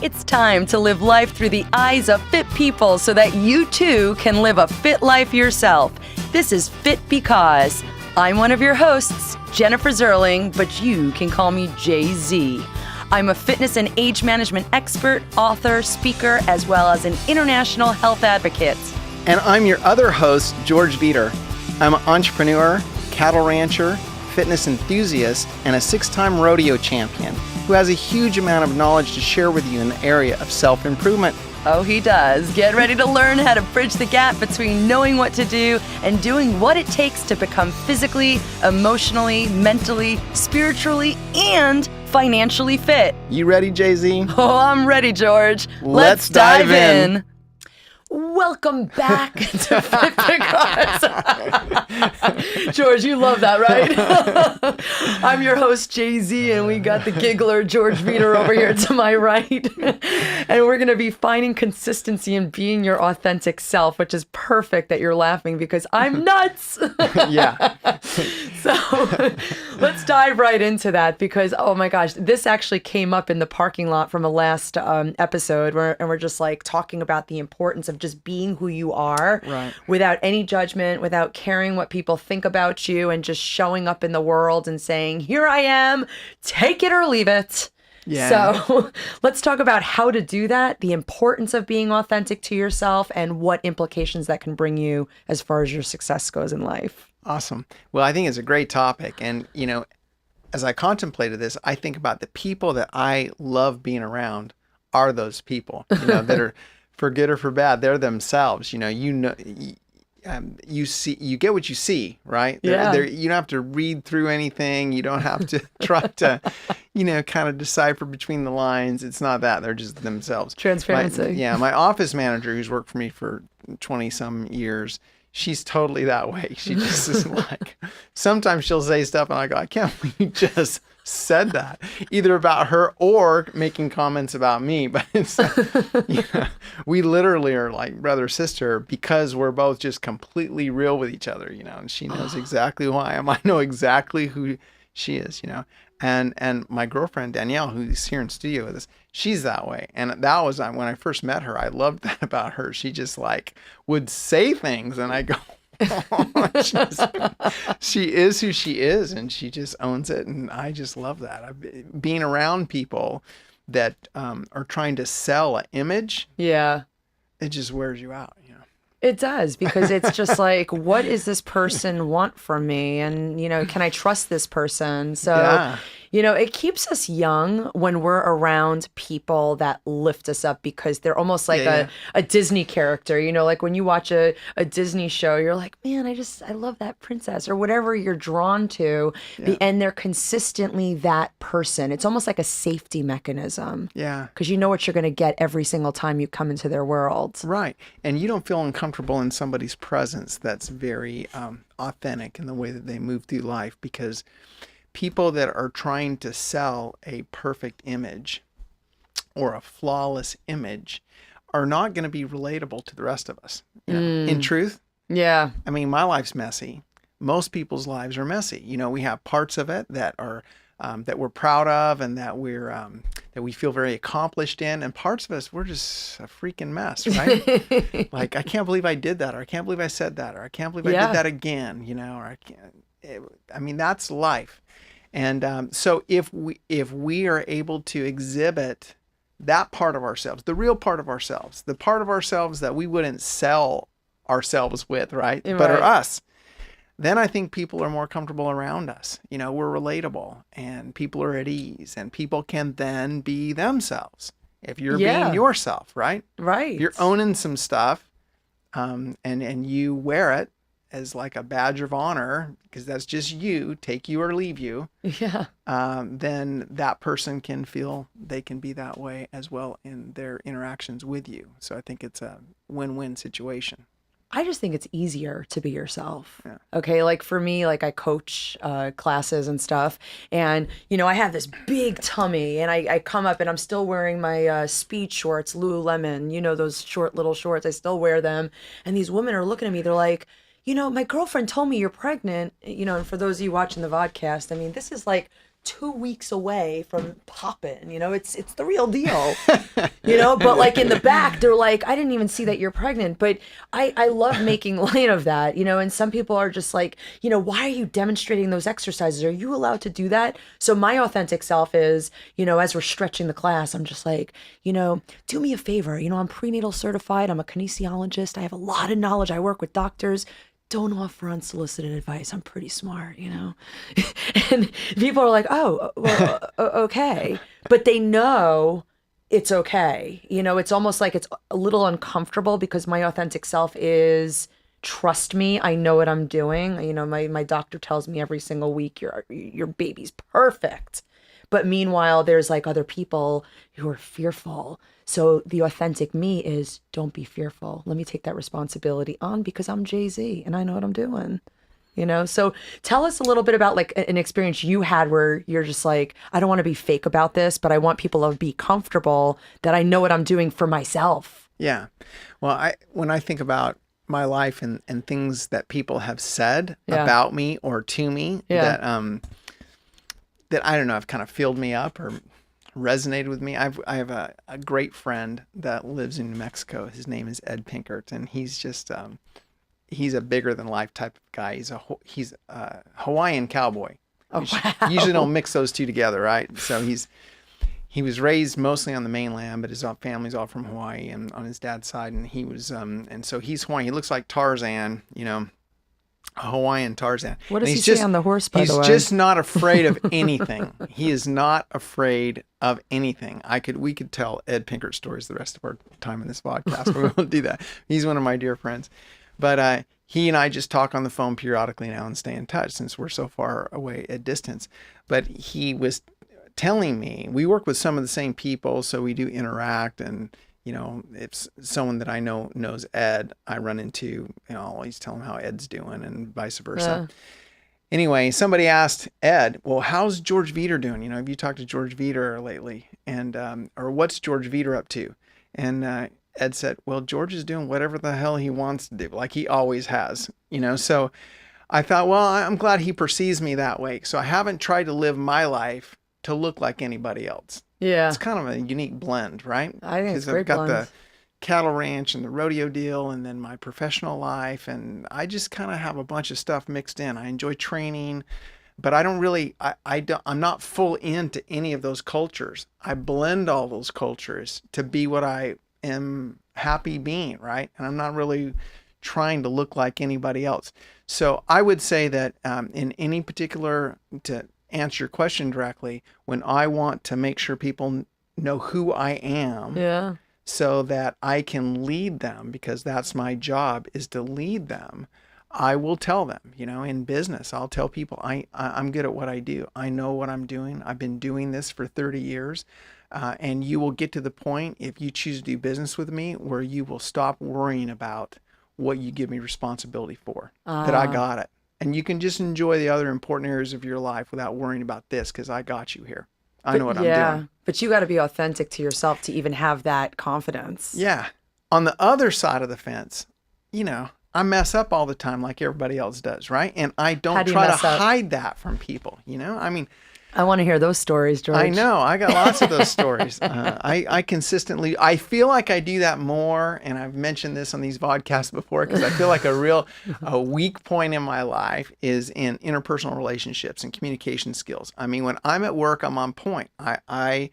It's time to live life through the eyes of fit people so that you too can live a fit life yourself. This is Fit Because. I'm one of your hosts, Jennifer Zerling, but you can call me Jay-Z. I'm a fitness and age management expert, author, speaker, as well as an international health advocate. And I'm your other host, George Veater. I'm an entrepreneur, cattle rancher, fitness enthusiast, and a 6-time rodeo champion who has a huge amount of knowledge to share with you in the area of self-improvement. Oh, he does. Get ready to learn how to bridge the gap between knowing what to do and doing what it takes to become physically, emotionally, mentally, spiritually, and financially fit. You ready, Jay-Z? Oh, I'm ready, George. Let's dive in. Welcome back to Fit Because. George, you love that, right? I'm your host, Jay-Z, and we got the giggler, George Veater, over here to my right. And we're going to be finding consistency in being your authentic self, which is perfect that you're laughing because I'm nuts. Yeah. So let's dive right into that because, oh my gosh, this actually came up in the parking lot from a last episode and we're just like talking about the importance of just being who you are, right, without any judgment, without caring what people think about you, and just showing up in the world and saying, here I am, take it or leave it. Yeah. So let's talk about how to do that, the importance of being authentic to yourself, and what implications that can bring you as far as your success goes in life. Awesome. Well, I think it's a great topic. And, you know, as I contemplated this, I think about the people that I love being around are those people, you know, that are for good or for bad, they're themselves. You see, you get what you see, right? Yeah. You don't have to read through anything. You don't have to try to, kind of decipher between the lines. It's not that. They're just themselves. Transparency. My office manager, who's worked for me for 20 some years, she's totally that way. She just is like, sometimes she'll say stuff and I go, I can't believe you just said that, either about her or making comments about me. But it's, we literally are like brother sister because we're both just completely real with each other, and she knows exactly who I am. I know exactly who she is, and my girlfriend Danielle, who's here in studio with us, she's that way. And that was when I first met her. I loved that about her. She just like would say things and I go, she is who she is, and she just owns it, and I just love that. Being around people that are trying to sell an image, it just wears you out. It does, because it's just like, what does this person want from me? And, can I trust this person? So, it keeps us young when we're around people that lift us up, because they're almost like a Disney character, like when you watch a Disney show, you're like, man, I love that princess or whatever you're drawn to. And they're consistently that person. It's almost like a safety mechanism. Yeah. Because you know what you're going to get every single time you come into their world. Right. And you don't feel uncomfortable in somebody's presence that's very authentic in the way that they move through life, because people that are trying to sell a perfect image or a flawless image are not going to be relatable to the rest of us. In truth. Yeah. I mean, my life's messy. Most people's lives are messy. We have parts of it that are that we're proud of and that that we feel very accomplished in, and parts of us, we're just a freaking mess, right? Like, I can't believe I did that, or I can't believe I said that, or I can't believe I did that again, or I can't. That's life. And so if we are able to exhibit that part of ourselves, the real part of ourselves, the part of ourselves that we wouldn't sell ourselves with, right? But are us, then I think people are more comfortable around us. We're relatable, and people are at ease, and people can then be themselves if you're being yourself, right? Right. If you're owning some stuff, and you wear it as like a badge of honor, because that's just you, take you or leave you. Yeah. Then that person can feel they can be that way as well in their interactions with you. So I think it's a win-win situation. I just think it's easier to be yourself. Yeah. Okay. Like for me, like I coach classes and stuff, and I have this big tummy, and I come up and I'm still wearing my speed shorts, Lululemon, those short little shorts. I still wear them. And these women are looking at me. They're like, my girlfriend told me you're pregnant, and for those of you watching the vodcast, this is like 2 weeks away from popping, it's the real deal, but like in the back, they're like, I didn't even see that you're pregnant. But I love making light of that, and some people are just like, why are you demonstrating those exercises? Are you allowed to do that? So my authentic self is, as we're stretching the class, I'm just like, do me a favor. I'm prenatal certified. I'm a kinesiologist. I have a lot of knowledge. I work with doctors. Don't offer unsolicited advice. I'm pretty smart, And people are like, oh, well, okay. But they know it's okay. It's almost like it's a little uncomfortable because my authentic self is, trust me, I know what I'm doing. My doctor tells me every single week, your baby's perfect. But meanwhile, there's like other people who are fearful. So the authentic me is, don't be fearful. Let me take that responsibility on because I'm Jay-Z and I know what I'm doing. So tell us a little bit about like an experience you had where you're just like, I don't want to be fake about this, but I want people to be comfortable that I know what I'm doing for myself. Yeah. Well, when I think about my life and things that people have said about me or to me that I don't know, have kind of filled me up or resonated with me. I have a great friend that lives in New Mexico. His name is Ed Pinkert, and he's just he's a bigger than life type of guy. He's a Hawaiian cowboy. Oh, wow. Usually don't mix those two together, right? So he was raised mostly on the mainland, but his family's all from Hawaii and on his dad's side, and he was and so he's Hawaiian. He looks like Tarzan, a Hawaiian Tarzan. What does he say on the horse, by the way? He's just not afraid of anything. He is not afraid of anything. We could tell Ed Pinkert stories the rest of our time in this podcast, but we won't do that. He's one of my dear friends. But he and I just talk on the phone periodically now and stay in touch since we're so far away at distance. But he was telling me, we work with some of the same people, so we do interact, and if someone that I know knows Ed, I run into, I'll always tell him how Ed's doing and vice versa. Anyway, somebody asked Ed, well, how's George Veater doing? Have you talked to George Veater lately? And, or what's George Veater up to? And Ed said, well, George is doing whatever the hell he wants to do, like he always has, so I thought, well, I'm glad he perceives me that way. So I haven't tried to live my life to look like anybody else. Yeah. It's kind of a unique blend, right? I think it's a great blend. Because I've got blend. the cattle ranch and the rodeo deal and then my professional life. And I just kind of have a bunch of stuff mixed in. I enjoy training, but I don't really, I'm not full into any of those cultures. I blend all those cultures to be what I am happy being, right? And I'm not really trying to look like anybody else. So I would say that in any particular, to answer your question directly, when I want to make sure people know who I am, so that I can lead them, because that's my job, is to lead them, I will tell them, in business, I'll tell people I'm good at what I do. I know what I'm doing. I've been doing this for 30 years. And you will get to the point, if you choose to do business with me, where you will stop worrying about what you give me responsibility for, that I got it. And you can just enjoy the other important areas of your life without worrying about this, because I got you here. I know what I'm doing. But you got to be authentic to yourself to even have that confidence. Yeah. On the other side of the fence, I mess up all the time like everybody else does, right? And I don't try to hide that from people, I want to hear those stories, George. I know. I got lots of those stories. I consistently, I feel like I do that more, and I've mentioned this on these podcasts before, because I feel like a weak point in my life is in interpersonal relationships and communication skills. I mean, when I'm at work, I'm on point. I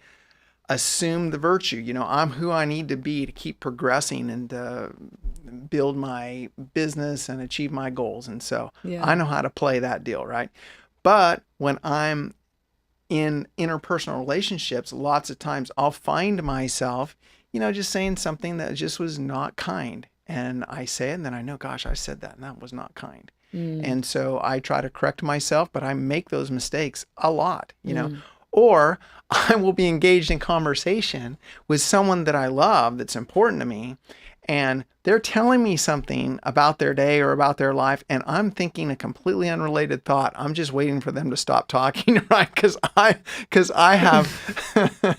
assume the virtue. I'm who I need to be to keep progressing and build my business and achieve my goals. And so I know how to play that deal, right? But when I'm in interpersonal relationships, lots of times I'll find myself, just saying something that just was not kind. And I say it, and then I know, gosh, I said that, and that was not kind. And so I try to correct myself, but I make those mistakes a lot, Or I will be engaged in conversation with someone that I love, that's important to me, and they're telling me something about their day or about their life, and I'm thinking a completely unrelated thought. I'm just waiting for them to stop talking, right? Because I have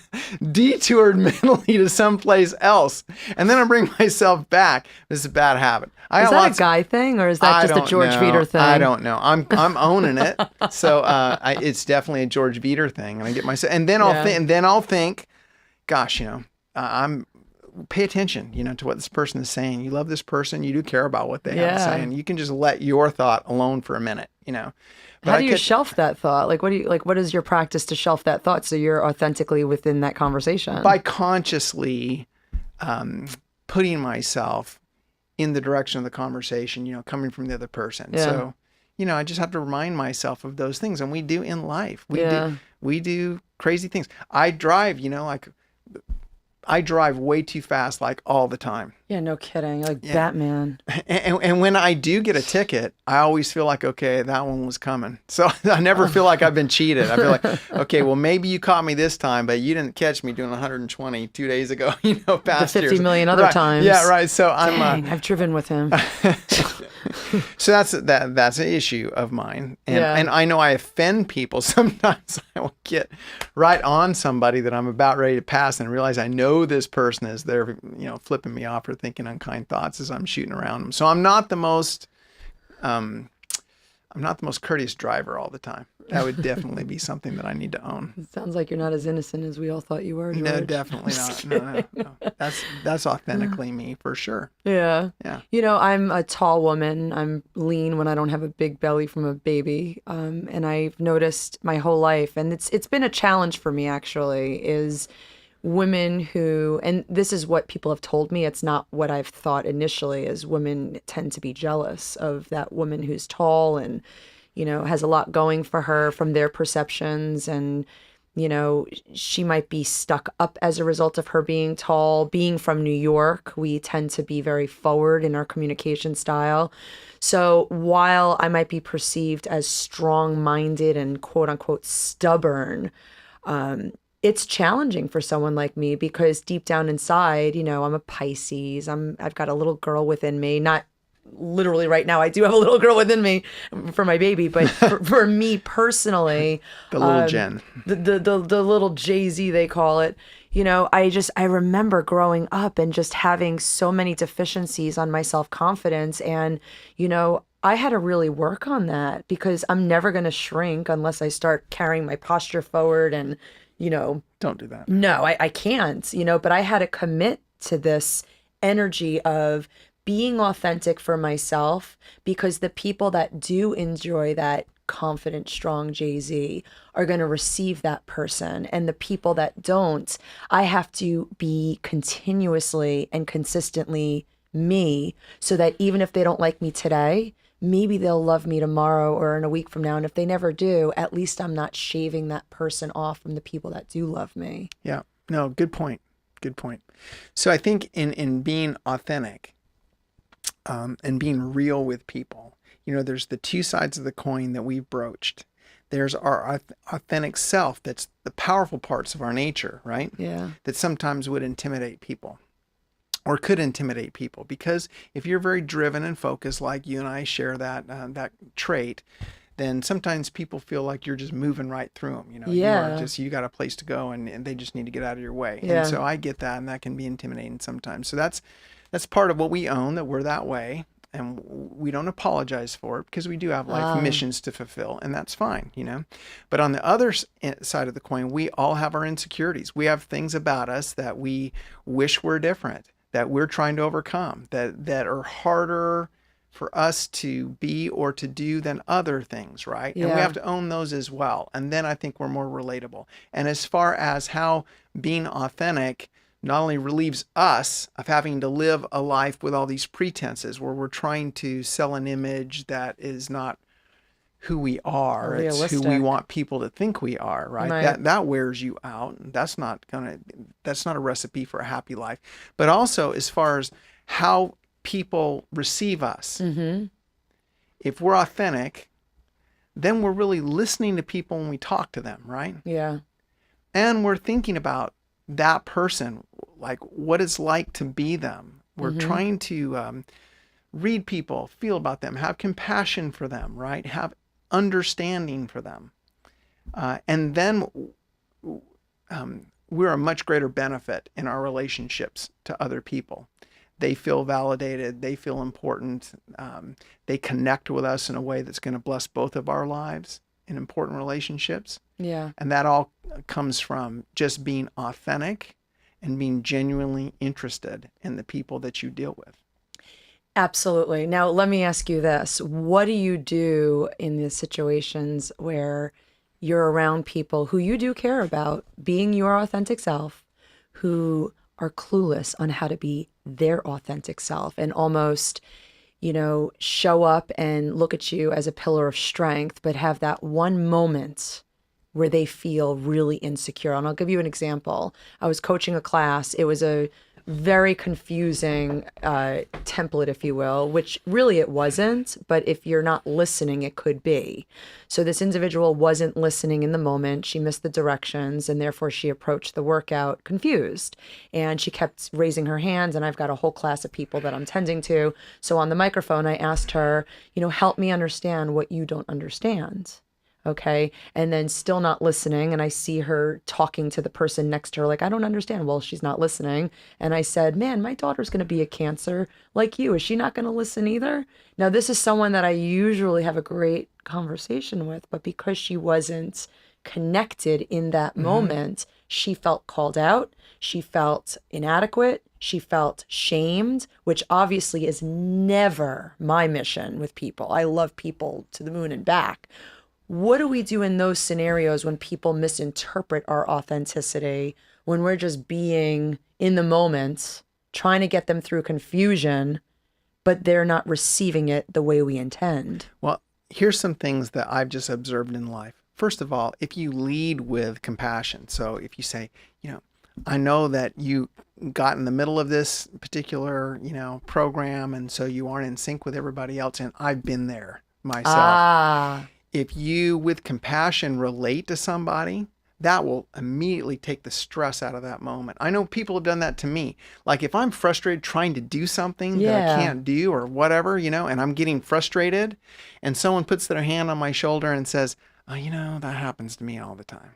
detoured mentally to someplace else, and then I bring myself back. This is a bad habit. Is that a guy thing, or is that just a George Veater thing? I don't know. I'm owning it. So it's definitely a George Veater thing, and I get myself, and then I'll think, gosh, I'm pay attention, to what this person is saying. You love this person. You do care about what they have to say, and you can just let your thought alone for a minute. But how do you shelf that thought? Like, what is your practice to shelf that thought so you're authentically within that conversation? By consciously putting myself in the direction of the conversation, coming from the other person. Yeah. So, I just have to remind myself of those things, and we do in life. We do crazy things. I drive, I drive way too fast, like all the time. Yeah, no kidding. Like Batman. And when I do get a ticket, I always feel like, okay, that one was coming. So I never feel like I've been cheated. I feel like, okay, well, maybe you caught me this time, but you didn't catch me doing 120 2 days ago, past the 50 million other times. Yeah, right. So I've driven with him. So that's an issue of mine. And I know I offend people. Sometimes I will get right on somebody that I'm about ready to pass and realize I know this person is there, flipping me off or thinking unkind thoughts as I'm shooting around them. So I'm not the most courteous driver all the time. That would definitely be something that I need to own. It sounds like you're not as innocent as we all thought you were, George. No, definitely not. No. That's authentically me for sure. Yeah. Yeah. I'm a tall woman. I'm lean when I don't have a big belly from a baby. And I've noticed my whole life, and it's been a challenge for me actually, is women who, and this is what people have told me, it's not what I've thought initially, is women tend to be jealous of that woman who's tall and, has a lot going for her from their perceptions. And, she might be stuck up as a result of her being tall. Being from New York, we tend to be very forward in our communication style. So while I might be perceived as strong-minded and quote unquote stubborn, it's challenging for someone like me because deep down inside, I'm a Pisces. I've got a little girl within me. Not literally right now. I do have a little girl within me for my baby, but for me personally, the little Jenn, the little Jay-Z they call it. I remember growing up and just having so many deficiencies on my self-confidence, and I had to really work on that because I'm never going to shrink unless I start carrying my posture forward and. Don't do that. No, I can't, but I had to commit to this energy of being authentic for myself, because the people that do enjoy that confident, strong Jay-Z are going to receive that person. And the people that don't, I have to be continuously and consistently me, so that even if they don't like me today, maybe they'll love me tomorrow or in a week from now. And if they never do, at least I'm not shaving that person off from the people that do love me. Yeah. No, good point. Good point. So I think in being authentic and being real with people, there's the two sides of the coin that we've broached. There's our authentic self. That's the powerful parts of our nature, right? Yeah. That sometimes would intimidate people. Or could intimidate people, because if you're very driven and focused, like you and I share that trait, then sometimes people feel like you're just moving right through them. You got a place to go, and they just need to get out of your way. Yeah. And so I get that, and that can be intimidating sometimes. So that's part of what we own, that we're that way, and we don't apologize for it because we do have life missions to fulfill, and that's fine, But on the other side of the coin, we all have our insecurities. We have things about us that we wish were different, that we're trying to overcome, that are harder for us to be or to do than other things, right? Yeah. And we have to own those as well. And then I think we're more relatable. And as far as how being authentic not only relieves us of having to live a life with all these pretenses where we're trying to sell an image that is not who we are, it's who we want people to think we are, right? That wears you out. That's not a recipe for a happy life. But also, as far as how people receive us, if we're authentic, then we're really listening to people when we talk to them, right? Yeah. And we're thinking about that person, like what it's like to be them, We're trying to read people, feel about them, have compassion for them, right? Have understanding for them. And then we're a much greater benefit in our relationships to other people. They feel validated. They feel important. They connect with us in a way that's going to bless both of our lives in important relationships. Yeah. And that all comes from just being authentic and being genuinely interested in the people that you deal with. Absolutely. Now, let me ask you this. What do you do in the situations where you're around people who you do care about, being your authentic self, who are clueless on how to be their authentic self and almost, show up and look at you as a pillar of strength, but have that one moment where they feel really insecure? And I'll give you an example. I was coaching a class. It was a very confusing template, if you will, which really it wasn't, but if you're not listening, it could be. So this individual wasn't listening in the moment. She missed the directions, and therefore she approached the workout confused. And she kept raising her hands, and I've got a whole class of people that I'm tending to. So on the microphone, I asked her, help me understand what you don't understand. Okay. And then still not listening. And I see her talking to the person next to her, like, I don't understand. Well, she's not listening. And I said, man, my daughter's going to be a Cancer like you. Is she not going to listen either? Now, this is someone that I usually have a great conversation with, but because she wasn't connected in that moment, she felt called out. She felt inadequate. She felt shamed, which obviously is never my mission with people. I love people to the moon and back. What do we do in those scenarios when people misinterpret our authenticity, when we're just being in the moment, trying to get them through confusion, but they're not receiving it the way we intend? Well, here's some things that I've just observed in life. First of all, if you lead with compassion, so if you say, I know that you got in the middle of this particular, program, and so you aren't in sync with everybody else, and I've been there myself. If you, with compassion, relate to somebody, that will immediately take the stress out of that moment. I know people have done that to me. Like if I'm frustrated trying to do something that I can't do or whatever, and I'm getting frustrated, and someone puts their hand on my shoulder and says, oh, that happens to me all the time.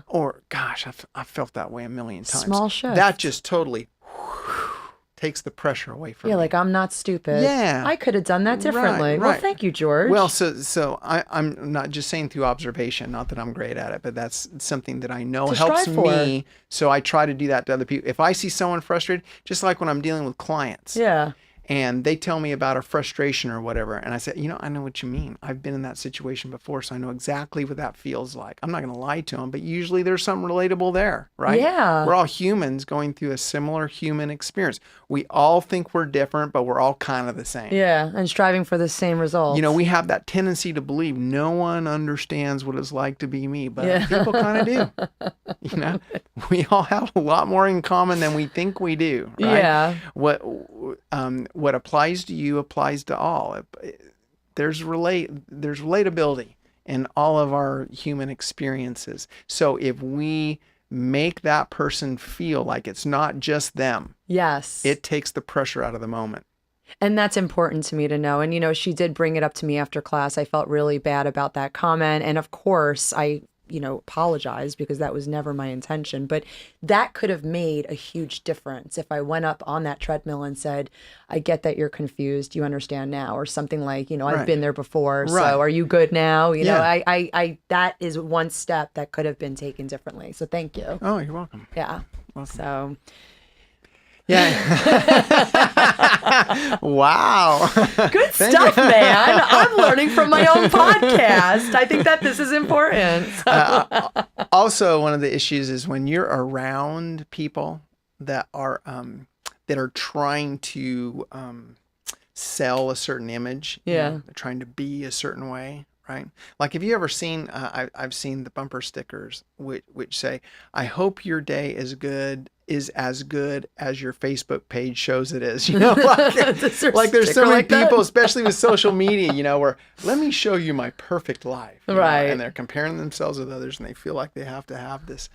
Or, gosh, I've felt that way a million times. Small shift. That just totally takes the pressure away from me. Like I'm not stupid. Yeah. I could have done that differently. Right. Well, thank you, George. Well, so I'm not just saying through observation, not that I'm great at it, but that's something that I know helps me. So I try to do that to other people. If I see someone frustrated, just like when I'm dealing with clients. Yeah. And they tell me about a frustration or whatever. And I said, I know what you mean. I've been in that situation before, so I know exactly what that feels like. I'm not going to lie to them, but usually there's something relatable there, right? Yeah. We're all humans going through a similar human experience. We all think we're different, but we're all kind of the same. Yeah, and striving for the same results. We have that tendency to believe no one understands what it's like to be me, but people kind of do. We all have a lot more in common than we think we do, right? Yeah. What applies to you applies to all. There's relatability in all of our human experiences. So if we make that person feel like it's not just them, yes, it takes the pressure out of the moment. And that's important to me to know. And, she did bring it up to me after class. I felt really bad about that comment. And of course, I apologize because that was never my intention. But that could have made a huge difference if I went up on that treadmill and said, I get that you're confused. You understand now? Or something like, I've been there before. So are you good now? I that is one step that could have been taken differently. So thank you. Oh, you're welcome. Yeah. Welcome. So. Yeah. Wow. Good stuff, man. I'm learning from my own podcast. I think that this is important. Also, one of the issues is when you're around people that are trying to sell a certain image. They're trying to be a certain way. Right? Like, have you ever seen, I've seen the bumper stickers which say, I hope your day is as good as your Facebook page shows it is. Like there's so many people, especially with social media, where let me show you my perfect life. Right. And they're comparing themselves with others and they feel like they have to have this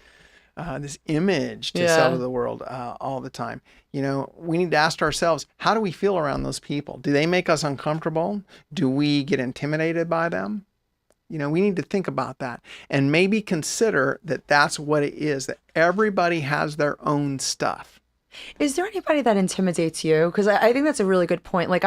this image to sell to the world all the time. We need to ask ourselves, how do we feel around those people? Do they make us uncomfortable? Do we get intimidated by them? We need to think about that and maybe consider that that's what it is, that everybody has their own stuff. Is there anybody that intimidates you? Because I think that's a really good point. Like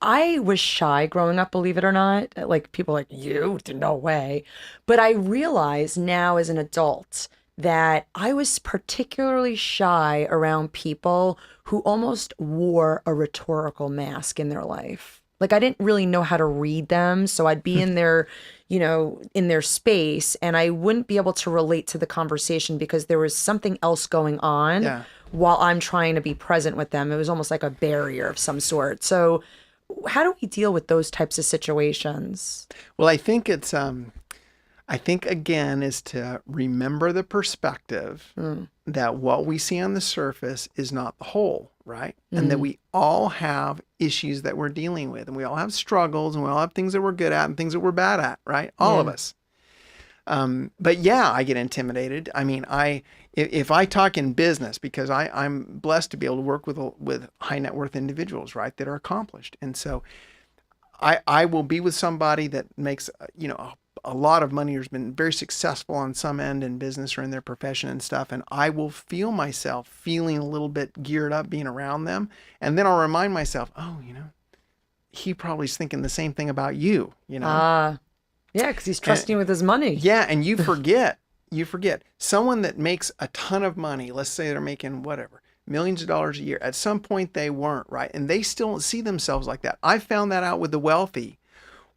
I was shy growing up, believe it or not. Like people are like, you? No way. But I realize now as an adult that I was particularly shy around people who almost wore a rhetorical mask in their life. Like I didn't really know how to read them. So I'd be in their, in their space and I wouldn't be able to relate to the conversation because there was something else going on while I'm trying to be present with them. It was almost like a barrier of some sort. So how do we deal with those types of situations? Well, I think it's, again, is to remember the perspective that what we see on the surface is not the whole, right? And that we all have issues that we're dealing with, and we all have struggles, and we all have things that we're good at and things that we're bad at, right? All of us. But yeah, I get intimidated. I mean, if I talk in business, because I'm blessed to be able to work with high net worth individuals, right, that are accomplished. And so I will be with somebody that makes, a lot of money, or has been very successful on some end in business or in their profession and stuff. And I will feel myself feeling a little bit geared up being around them. And then I'll remind myself, oh, he probably is thinking the same thing about you, Yeah, because he's trusting you with his money. Yeah, and you forget someone that makes a ton of money. Let's say they're making whatever, millions of dollars a year. At some point they weren't, right? And they still don't see themselves like that. I found that out with the wealthy.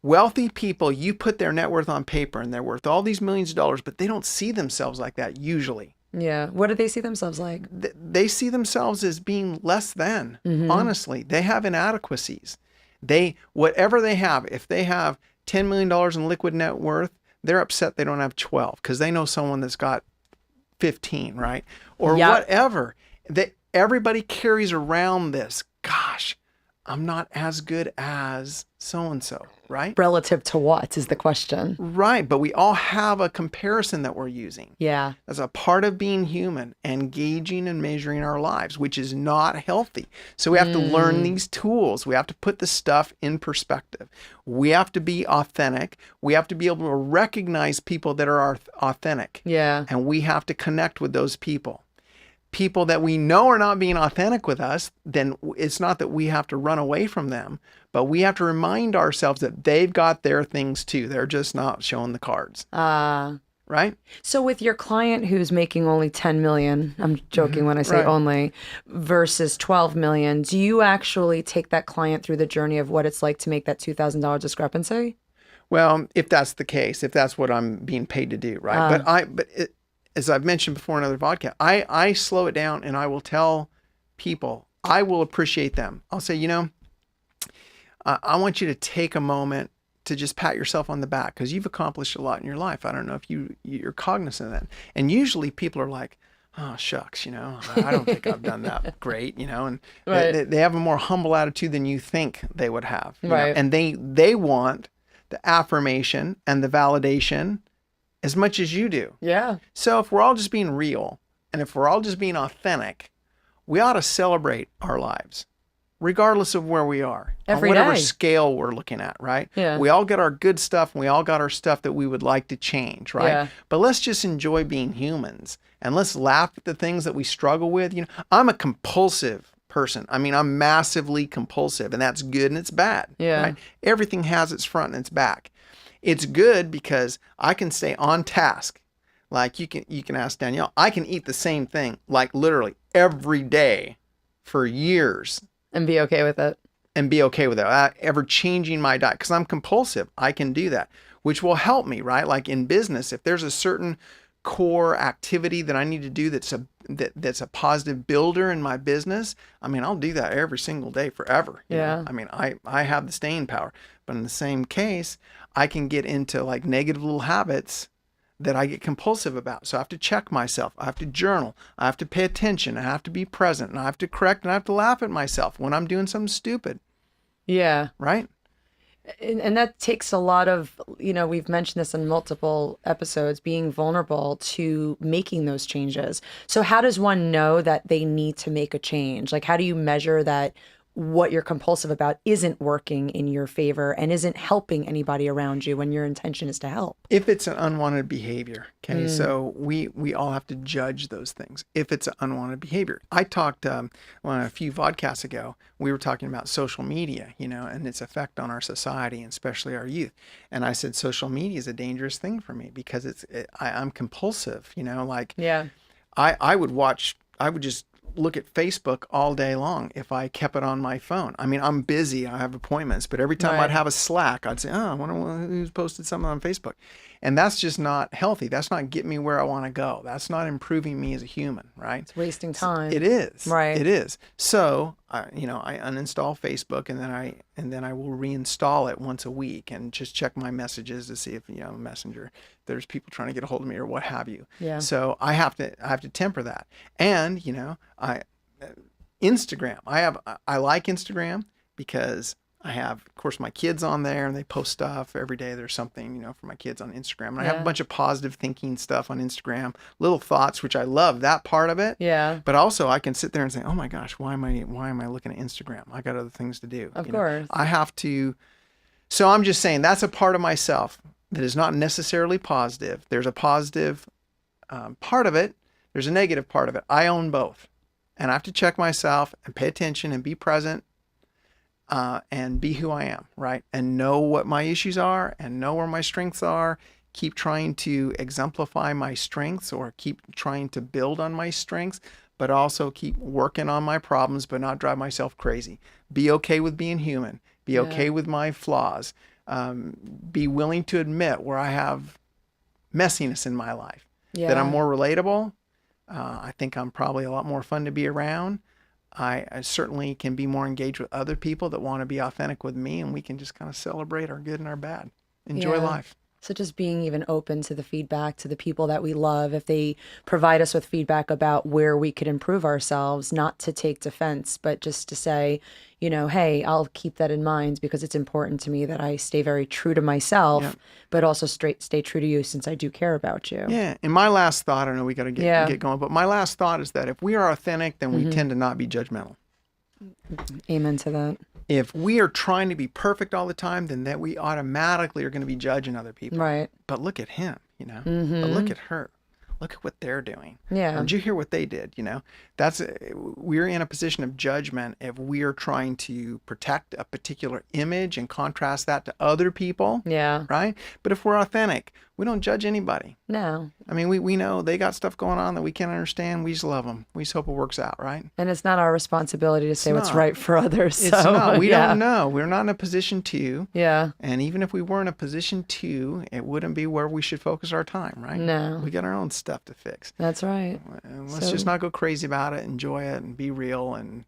Wealthy people, you put their net worth on paper and they're worth all these millions of dollars, but they don't see themselves like that usually. Yeah. What do they see themselves like? They see themselves as being less than. Honestly, they have inadequacies. Whatever they have, if they have $10 million in liquid net worth, they're upset they don't have 12 because they know someone that's got 15, right? Or whatever. Everybody carries around this. Gosh, I'm not as good as so-and-so, right? Relative to what is the question? Right, but we all have a comparison that we're using. Yeah. As a part of being human and gauging and measuring our lives, which is not healthy. So we have to learn these tools. We have to put the stuff in perspective. We have to be authentic. We have to be able to recognize people that are authentic. Yeah. And we have to connect with those people. People that we know are not being authentic with us, then it's not that we have to run away from them, but we have to remind ourselves that they've got their things too. They're just not showing the cards. Right? So with your client who's making only 10 million, I'm joking when I say only, versus 12 million, do you actually take that client through the journey of what it's like to make that $2,000 discrepancy? Well, if that's the case, if that's what I'm being paid to do, right? As I've mentioned before in other podcasts, I slow it down and I will tell people, I will appreciate them. I'll say, I want you to take a moment to just pat yourself on the back because you've accomplished a lot in your life. I don't know if you're cognizant of that. And usually people are like, oh, shucks, I don't think I've done that great, and they have a more humble attitude than you think they would have. Right. And they want the affirmation and the validation as much as you do. Yeah. So if we're all just being real and if we're all just being authentic, we ought to celebrate our lives, regardless of where we are. Every on whatever day. scale we're looking at, right? Yeah. We all got our good stuff and we all got our stuff that we would like to change, right? Yeah. But let's just enjoy being humans and let's laugh at the things that we struggle with. I'm a compulsive person. I mean, I'm massively compulsive, and that's good and it's bad. Yeah. Right? Everything has its front and its back. It's good because I can stay on task. Like you can ask Danielle, I can eat the same thing like literally every day for years. And be okay with it. And be okay with it. Ever changing my diet. Because I'm compulsive. I can do that, which will help me, right? Like in business, if there's a certain core activity that I need to do that's a positive builder in my business, I mean, I'll do that every single day forever. Yeah. I mean, I have the staying power. But in the same case, I can get into like negative little habits that I get compulsive about. So I have to check myself. I have to journal. I have to pay attention. I have to be present. And I have to correct and I have to laugh at myself when I'm doing something stupid. Yeah. Right? And that takes a lot of, we've mentioned this in multiple episodes, being vulnerable to making those changes. So how does one know that they need to make a change? Like, how do you measure that what you're compulsive about isn't working in your favor and isn't helping anybody around you when your intention is to help? If it's an unwanted behavior, okay, so we all have to judge those things. If it's an unwanted behavior, I talked a few vodcasts ago. We were talking about social media, and its effect on our society, and especially our youth. And I said social media is a dangerous thing for me because I'm compulsive. Yeah. I would just look at Facebook all day long if I kept it on my phone. I mean, I'm busy, I have appointments, but every time I'd have a Slack, I'd say, oh, I wonder who's posted something on Facebook. And that's just not healthy. That's not getting me where I want to go. That's not improving me as a human, right? It's wasting time. It is. Right. It is. So, I uninstall Facebook and then I will reinstall it once a week and just check my messages to see if, Messenger, there's people trying to get a hold of me or what have you. Yeah. So I have to temper that. And, Instagram, I like Instagram because I have, of course, my kids on there and they post stuff every day. There's something, for my kids on Instagram. And I have a bunch of positive thinking stuff on Instagram, little thoughts, which I love that part of it. Yeah. But also I can sit there and say, oh my gosh, why am I looking at Instagram? I got other things to do. Of course. I have to. So I'm just saying that's a part of myself that is not necessarily positive. There's a positive part of it. There's a negative part of it. I own both. And I have to check myself and pay attention and be present. And be who I am, right? And know what my issues are and know where my strengths are. Keep trying to exemplify my strengths or keep trying to build on my strengths, but also keep working on my problems, but not drive myself crazy. Be okay with being human. Be okay with my flaws. Be willing to admit where I have messiness in my life. That I'm more relatable. I think I'm probably a lot more fun to be around. I certainly can be more engaged with other people that want to be authentic with me, and we can just kind of celebrate our good and our bad. Enjoy life. So just being even open to the feedback, to the people that we love, if they provide us with feedback about where we could improve ourselves, not to take defense, but just to say, hey, I'll keep that in mind because it's important to me that I stay very true to myself, but also stay true to you since I do care about you. Yeah. And my last thought, I know we got to get going, but my last thought is that if we are authentic, then we tend to not be judgmental. Amen to that. If we are trying to be perfect all the time, then that we automatically are going to be judging other people. Right. But look at him, but look at her. Look at what they're doing. Yeah. Did you hear what they did? We're in a position of judgment if we are trying to protect a particular image and contrast that to other people. Yeah. Right. But if we're authentic, we don't judge anybody. No. I mean, we know they got stuff going on that we can't understand. We just love them. We just hope it works out, right? And it's not our responsibility to say what's right for others. It's not. We don't know. We're not in a position to. Yeah. And even if we were in a position to, it wouldn't be where we should focus our time, right? No. We got our own stuff to fix. That's right. And let's just not go crazy about it. Enjoy it and be real and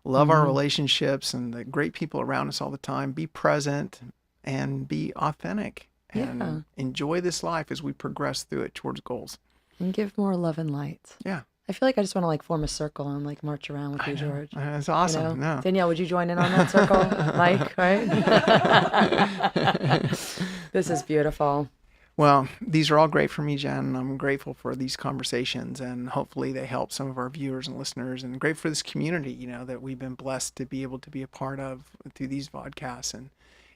love our relationships and the great people around us all the time. Be present and be authentic. And enjoy this life as we progress through it towards goals. And give more love and light. Yeah. I feel like I just want to form a circle and march around with you, George. That's awesome. No. Danielle, would you join in on that circle? Mike, right? This is beautiful. Well, these are all great for me, Jen. I'm grateful for these conversations, and hopefully they help some of our viewers and listeners, and great for this community, that we've been blessed to be able to be a part of through these podcasts. And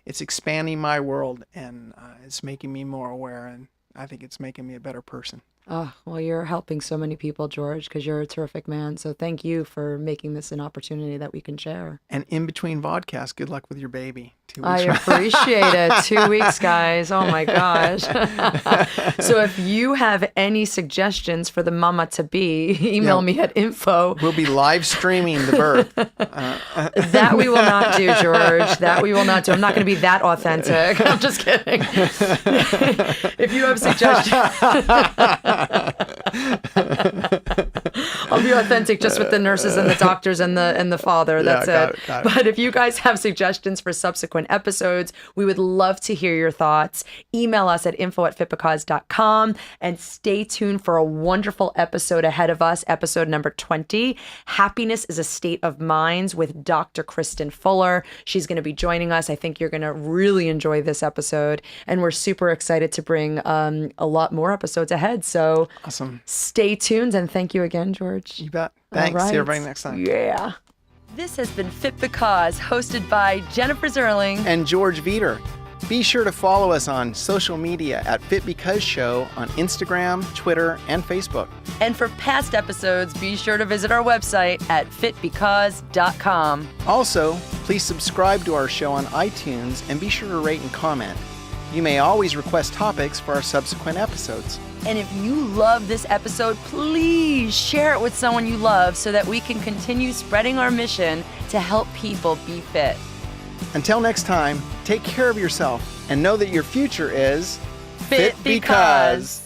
it's expanding my world, and it's making me more aware, and I think it's making me a better person. Oh, well, you're helping so many people, George, because you're a terrific man. So thank you for making this an opportunity that we can share. And in between vodcasts, good luck with your baby. 2 weeks. I appreciate it. 2 weeks, guys. Oh, my gosh. So if you have any suggestions for the mama to be, email me at info. We'll be live streaming the birth. That we will not do, George. That we will not do. I'm not going to be that authentic. I'm just kidding. If you have suggestions. I'll be authentic just with the nurses and the doctors and the father. That's it. Got it. But if you guys have suggestions for subsequent episodes, we would love to hear your thoughts. Email us at info@fitbecause.com and stay tuned for a wonderful episode ahead of us, episode number 20. Happiness is a State of Mind with Dr. Kristen Fuller. She's going to be joining us. I think you're going to really enjoy this episode, and we're super excited to bring a lot more episodes ahead. So awesome. Stay tuned, and thank you again, George. You bet. Thanks. Right. See everybody next time. Yeah. This has been Fit Because, hosted by Jennifer Zerling and George Veater. Be sure to follow us on social media at Fit Because Show on Instagram, Twitter, and Facebook. And for past episodes, be sure to visit our website at fitbecause.com. Also, please subscribe to our show on iTunes and be sure to rate and comment. You may always request topics for our subsequent episodes. And if you love this episode, please share it with someone you love so that we can continue spreading our mission to help people be fit. Until next time, take care of yourself and know that your future is Fit Because.